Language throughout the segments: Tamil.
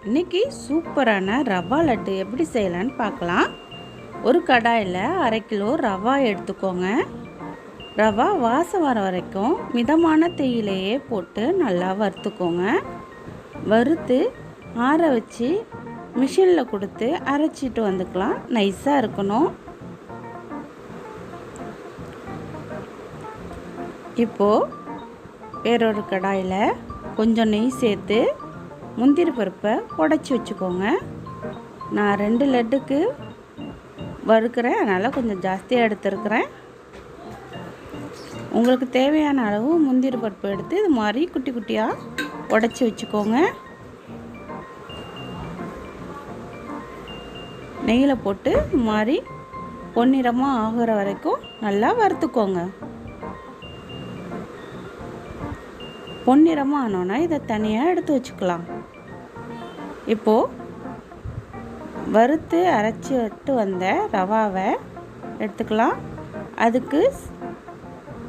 இன்றைக்கி சூப்பரான ரவா லட்டு எப்படி செய்யலான்னு பார்க்கலாம். ஒரு கடாயில் 1/2 கிலோ ரவா எடுத்துக்கோங்க. ரவா வாசம் வர வரைக்கும் மிதமான தீயிலேயே போட்டு நல்லா வறுத்துக்கோங்க. வறுத்து ஆற வச்சு மிஷினில் கொடுத்து அரைச்சிட்டு வந்துக்கலாம். நைஸாக இருக்கணும். இப்போது வேறொரு கடாயில் கொஞ்சம் நெய் சேர்த்து முந்திரி பருப்பை உடச்சி வச்சுக்கோங்க. நான் 2 லட்டுக்கு வறுக்கிறேன், அதனால் கொஞ்சம் ஜாஸ்தியாக எடுத்துருக்கிறேன். உங்களுக்கு தேவையான அளவு முந்திரி பருப்பு எடுத்து இது மாதிரி குட்டி குட்டியாக உடச்சி வச்சுக்கோங்க. நெய்யில் போட்டு இது மாதிரி பொன்னிறமாக ஆகிற வரைக்கும் நல்லா வறுத்துக்கோங்க. பொன்னிறமாக ஆனோன்னா இதை தனியாக எடுத்து வச்சுக்கலாம். இப்போது வறுத்து அரைச்சி விட்டு வந்த ரவாவை எடுத்துக்கலாம். அதுக்கு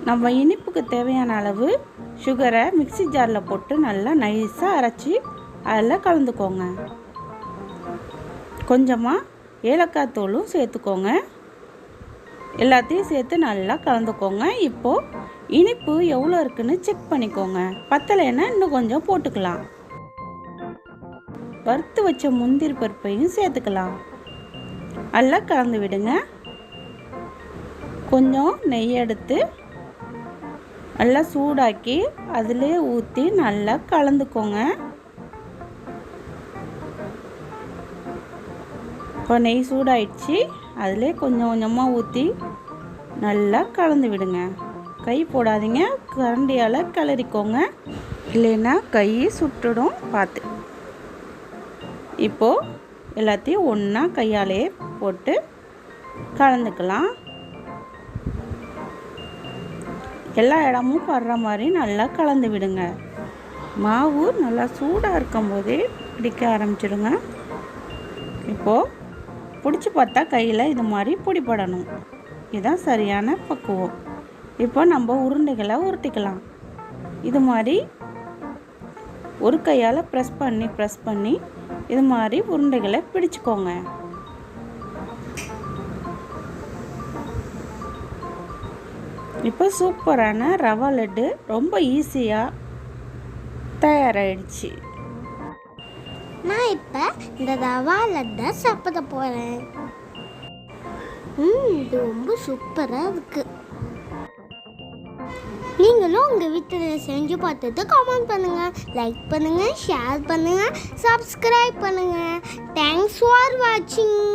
நம்ம இனிப்புக்கு தேவையான அளவு சுகரை மிக்ஸி ஜாரில் போட்டு நல்லா நைஸாக அரைச்சி அதில் கலந்துக்கோங்க. கொஞ்சமாக ஏலக்காய் தூளும் சேர்த்துக்கோங்க. எல்லாத்தையும் சேர்த்து நல்லா கலந்துக்கோங்க. இப்போது இனிப்பு எவ்வளோ இருக்குன்னு செக் பண்ணிக்கோங்க. பத்தலைன்னா இன்னும் கொஞ்சம் போட்டுக்கலாம். வறுத்து வச்ச முந்திரி பருப்பையும் சேர்த்துக்கலாம். நல்லா கலந்து விடுங்க. கொஞ்சம் நெய் எடுத்து நல்லா சூடாக்கி அதிலே ஊற்றி நல்லா கலந்துக்கோங்க. இப்போ நெய் சூடாயிடுச்சு. அதிலே கொஞ்சம் கொஞ்சமாக ஊற்றி நல்லா கலந்து விடுங்க. கை போடாதீங்க, கரண்டியால் கிளறிக்கோங்க, இல்லைன்னா கை சுட்டுடும் பார்த்து. இப்போது எல்லாத்தையும் ஒன்றா கையாலே போட்டு கலந்துக்கலாம். எல்லா இடமும் படுற மாதிரி நல்லா கலந்து விடுங்க. மாவு நல்லா சூடாக இருக்கும் போதே பிடிக்க ஆரம்பிச்சிடுங்க. இப்போது பிடிச்சி பார்த்தா கையில் இது மாதிரி பிடிப்படணும். இதுதான் சரியான பக்குவம். இப்போ நம்ம உருண்டைகளை உருட்டிக்கலாம். இது மாதிரி ஒரு கையால் ப்ரெஸ் பண்ணி இது மாதிரி உருண்டைகளை பிடிச்சிக்கோங்க. இப்போ சூப்பரான ரவா லட்டு ரொம்ப ஈஸியாக தயாராகிடுச்சு. நான் இப்போ இந்த ரவா லட்டை சாப்பிட போகிறேன். இது ரொம்ப சூப்பராக இருக்குது. நீங்களும் உங்கள் வீட்டில் செஞ்சு பார்த்துட்டு கமெண்ட் பண்ணுங்கள், லைக் பண்ணுங்கள், ஷேர் பண்ணுங்கள், சப்ஸ்கிரைப் பண்ணுங்கள். தேங்க்ஸ் ஃபார் வாட்சிங்.